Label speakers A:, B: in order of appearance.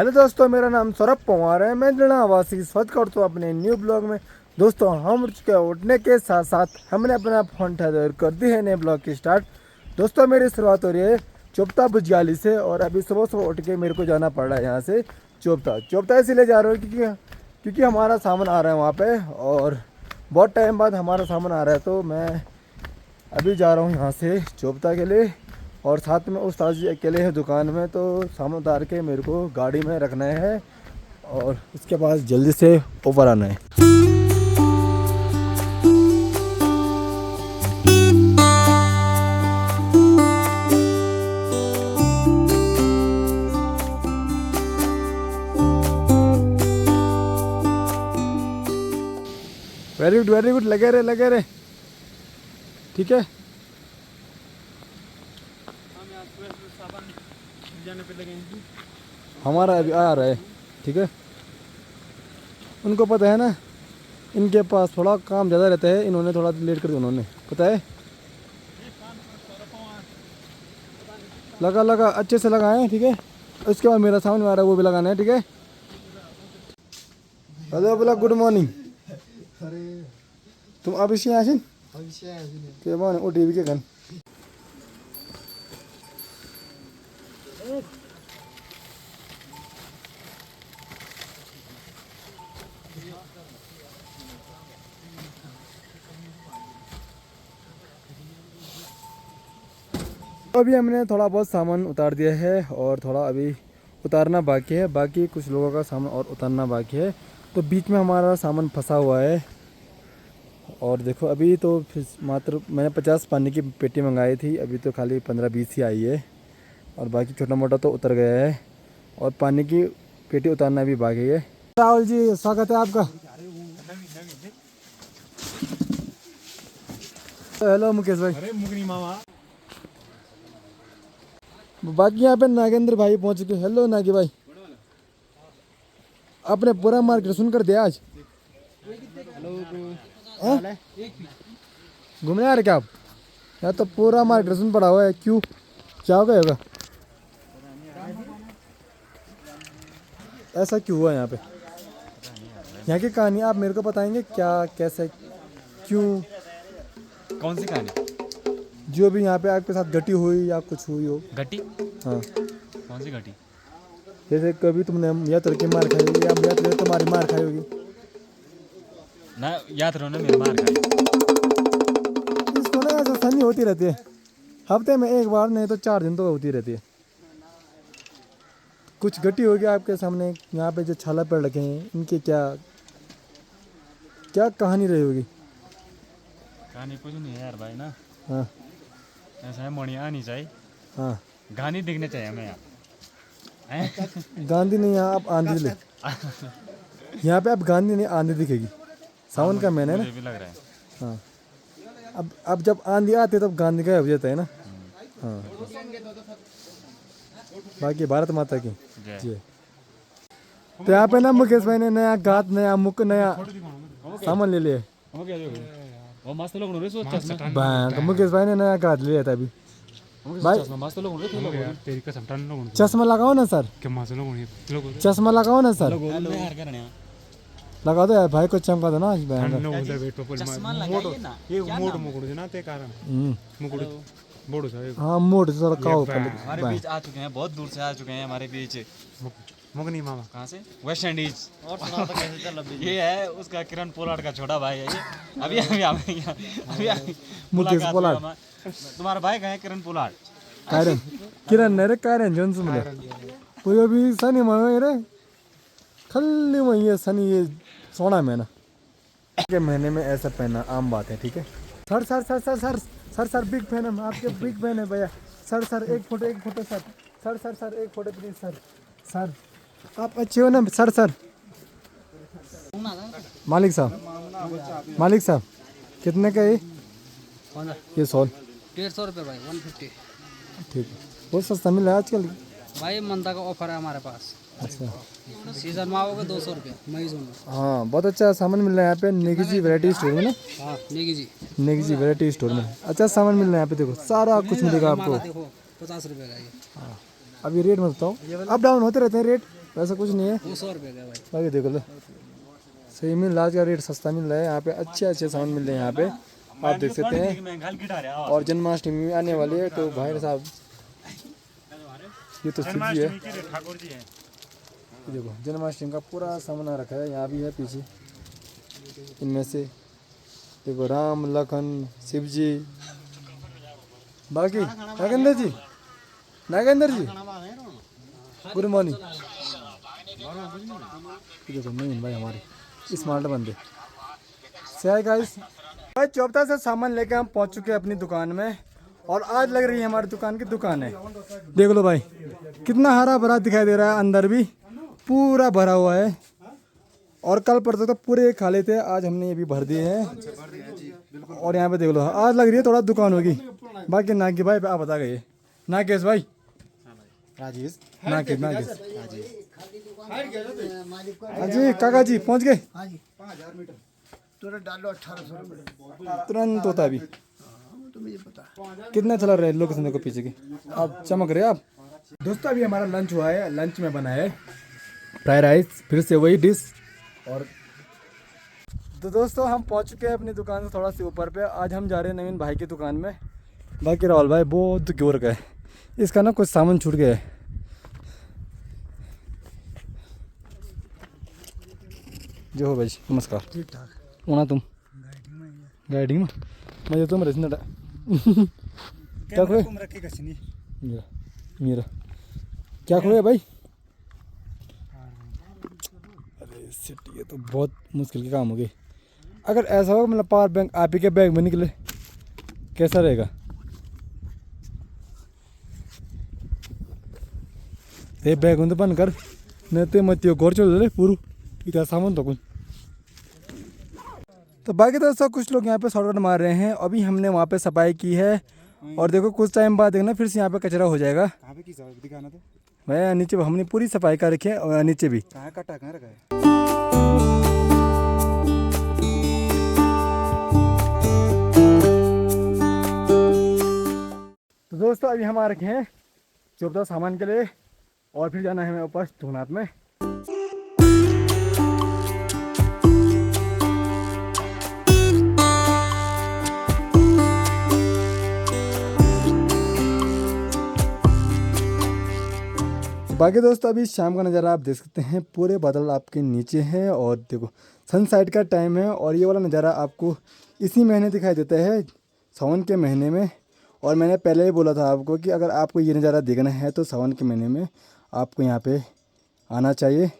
A: Hello दोस्तों, मेरा नाम सौरभ पवार है। मैं जड़ावासी स्वागत करता हूँ अपने न्यू ब्लॉग में। दोस्तों, हम उठ चुके उठने के साथ साथ हमने अपना फोन ठहर कर दी है नए ब्लॉग की स्टार्ट। दोस्तों, मेरी शुरुआत हो रही है चोपता बुजगाली से और अभी सुबह सुबह उठ के मेरे को जाना पड़ रहा है यहाँ से चोपता इसीलिए जा रहा हूँ क्योंकि हमारा सामान आ रहा है वहाँ पे और बहुत टाइम बाद हमारा सामान आ रहा है। तो मैं अभी जा रहा हूँ यहाँ से चोपता के लिए और साथ में उस्ताद जी अकेले हैं दुकान में, तो सामान उतार के मेरे को गाड़ी में रखना है और उसके बाद जल्दी से ऊपर आना है। वेरी गुड, लगे रहे ठीक है। हमारा अभी आ रहा है, ठीक है। उनको पता है ना, इनके पास थोड़ा काम ज़्यादा रहता है, इन्होंने थोड़ा लेट कर दिया। उन्होंने पता है, लगा अच्छे से लगाए, ठीक है। उसके बाद मेरा सामने आ रहा है, वो भी लगाना है, ठीक है। हेलो बोला, गुड मॉर्निंग। तुम अब इसी आसिन के मान ओ टीवी के गन अभी हमने थोड़ा बहुत सामान उतार दिया है और थोड़ा अभी उतारना बाकी है। बाकी कुछ लोगों का सामान और उतारना बाकी है, तो बीच में हमारा सामान फंसा हुआ है। और देखो, अभी तो मात्र मैंने 50 पानी की पेटी मंगाई थी, अभी तो खाली 15-20 ही आई है और बाकी छोटा मोटा तो उतर गया है और पानी की पेटी उतारना भी बाकी है। राहुल जी, स्वागत है आपका। हेलो मुकेश भाई।
B: अरे मुगनी मामा।
A: बाकी यहाँ पे नागेंद्र भाई पहुँच चुके। हेलो नागी भाई, आपने पूरा मार्केट सुनकर दिया आज? घूमने आ रहे क्या आप? यहाँ तो पूरा मार्केट सुन पड़ा हुआ है। क्यों, क्या हो गया होगा? ऐसा क्यों हुआ यहाँ पे? यहाँ की कहानी आप मेरे को बताएंगे क्या, कैसे, क्यों?
B: कौन सी कहानी?
A: जो भी यहाँ पे आपके साथ घटी हुई या कुछ हुई हो।
B: घटी?
A: हाँ,
B: कौन सी घटी?
A: जैसे कभी तुमने या तुर्की मार खाई होगी या तुम्हारी मार खाई होगी
B: ना, याद रहो ना, मेरे मार खाई।
A: इसको ना ऐसा सनी होती रहती है, हफ्ते में एक बार नहीं तो 4 दिन तो होती रहती है। कुछ घटी होगी आपके सामने। यहाँ पे जो छाला पेड़ रखे हैं, इनकी क्या कहानी रही होगी?
B: कहानी कुछ नहीं है यार भाई ना।
A: हाँ
B: ऐसा है, मणि आनी चाहिए।
A: हाँ,
B: गानी दिखने चाहिए हमें यार।
A: गांधी नहीं, यहाँ आप आंधी ले। यहाँ पे आप गांधी नहीं, आंधी दिखेगी। सावन का महीना है ना।
B: मुझे भी लग रहा है।
A: हाँ, अब जब आंधी आती है तब गांधी गायब हो जाता है ना। हाँ, बाकी भारत माता की जय। तो यहाँ पे ना मुकेश भाई ने नया गात, नया मुक, नया सामान ले लिया।
B: वो मस्त लोग रे, सोच
A: बैंक मुकेश भाई ने नया गात लिया था अभी। भाई
B: मस्त लोग रे, तेरी कसम टन लोग।
A: चश्मा लगाओ ना सर, चश्मा लगाओ ना सर, लगा दो यार भाई को, चमका दो ना आज
B: चश्मा लगाइए ना।
A: हाँ, मोड़ थोड़ा काओ
B: हमारे बीच आ चुके हैं, बहुत दूर से आ चुके हैं हमारे बीच।
C: मुगनी मामा
B: कहाँ से? West Indies. और सुना तो कैसे चल रहा है? ये है उसका किरण पोलार्ड का छोटा भाई है ये। अभी
A: मुकेश पोलार्ड।
B: तुम्हारा भाई कहाँ है? Kieron Pollard.
A: किरण नहीं रे, कारण जोन से मिले कोई अभी सनी मांगे रे, खल्ली वही है सनी, ये सोना महीना के महीने में ऐसा पहनना आम बात है, ठीक है। Sir sir sir sir sir sir sir big fan है आपके, बिग फैन है भैया। सर एक फोटो सर एक फोटो प्लीज सर आप अच्छे हो ना सर। मालिक साहब कितने का ये सॉल?
D: 150 रुपये भाई, 150।
A: ठीक है, बहुत सस्ता मिल रहा है आजकल
D: भाई मनता का ऑफर है हमारे पास।
A: अच्छा,
D: सीजन में आओगे 200 रुपये मई जून में।
A: हाँ, बहुत अच्छा सामान मिल रहा है यहाँ पे नेगी वैरायटी स्टोर में ना।
D: हाँ,
A: नेगी वैरायटी स्टोर में अच्छा सामान मिल रहा है यहाँ पे। देखो सारा कुछ मिलेगा आपको।
D: देखो 50 रुपये का ये।
A: हाँ, अभी रेट मत बताओ, अप डाउन होते रहते हैं रेट। वैसा कुछ नहीं है,
D: 200 रुपये का भाई।
A: बाकी देखो लो सही मिल रहा है, आज का रेट सस्ता मिल रहा है यहाँ पे, अच्छे सामान मिल रहे हैं यहाँ पे, आप देख सकते हैं। और जन्माष्टमी में आने वाली है तो भाई साहब ये तो शिव जी है, देखो जन्माष्टमी का पूरा सामान आ रखा है, यहाँ भी है पीछे, इनमें से देखो राम लखन शिव जी। बाकी नागेंद्र जी, नागेंद्र जी गुड मॉर्निंग। देखो नहीं भाई हमारे स्मार्ट बंदे से है गाइस। भाई चौपता से सामान लेके हम पहुंच चुके हैं अपनी दुकान में, और आज लग रही है हमारी दुकान की दुकान है। देख लो भाई कितना हरा भरा दिखाई दे रहा है, अंदर भी पूरा भरा हुआ है, और कल परसों तो पूरे खाली थे, आज हमने ये भी भर दिए हैं। और यहाँ पे देख लो आज लग रही है थोड़ा दुकान होगी। बाकी नागी भाई आप बता गए, नागेश भाई,
C: राजेश
A: नागेश जी, काका जी पहुँच गए तुरंत होता अभी। कितना चला रहे लोकेशन देखो पीछे की, आप चमक रहे आप। दोस्तों अभी हमारा लंच हुआ है, लंच में बना है फ्राइड राइस, फिर से वही डिश। और तो दोस्तों हम पहुंच चुके हैं अपनी दुकान से थोड़ा सी ऊपर पे। आज हम जा रहे हैं नवीन भाई की दुकान में। बाकी राहुल भाई बहुत क्योर का है, इसका ना कुछ सामान छूट गया है। जो हो भाई नमस्कार,
C: ठीक ठाक
A: होना तुम गाइडिंग में मैं तुम रही ना क्या खोए मेरा क्या खोए भाई। अरे सिट, ये तो बहुत मुश्किल के काम हो गए। अगर ऐसा होगा मतलब पावर बैंक आप ही के बैग में निकले कैसा रहेगा। ये बैग तो बंद कर, नहीं तो मत गौर चल रहे पूरू इतना सामान तो कुछ। तो बाकी दोस्तों कुछ लोग यहाँ पे शॉर्टकट मार रहे हैं, अभी हमने वहाँ पे सफाई की है, और देखो कुछ टाइम बाद देखना फिर से यहाँ पे कचरा हो जाएगा।
C: कहाँ पे की दिखाना तो
A: मैं नीचे हमने पूरी सफाई कर रखी है, और नीचे भी
C: कहाँ कटा कहाँ रखा है।
A: तो दोस्तों अभी हम आ रखे हैं चौपदा सामान के लिए, और फिर जाना है हमें ऊपर धुनाथ में। बाकी दोस्तों अभी शाम का नज़ारा आप देख सकते हैं, पूरे बादल आपके नीचे हैं, और देखो सनसेट का टाइम है। और ये वाला नज़ारा आपको इसी महीने दिखाई देता है, सावन के महीने में। और मैंने पहले ही बोला था आपको कि अगर आपको ये नज़ारा देखना है तो सावन के महीने में आपको यहाँ पे आना चाहिए।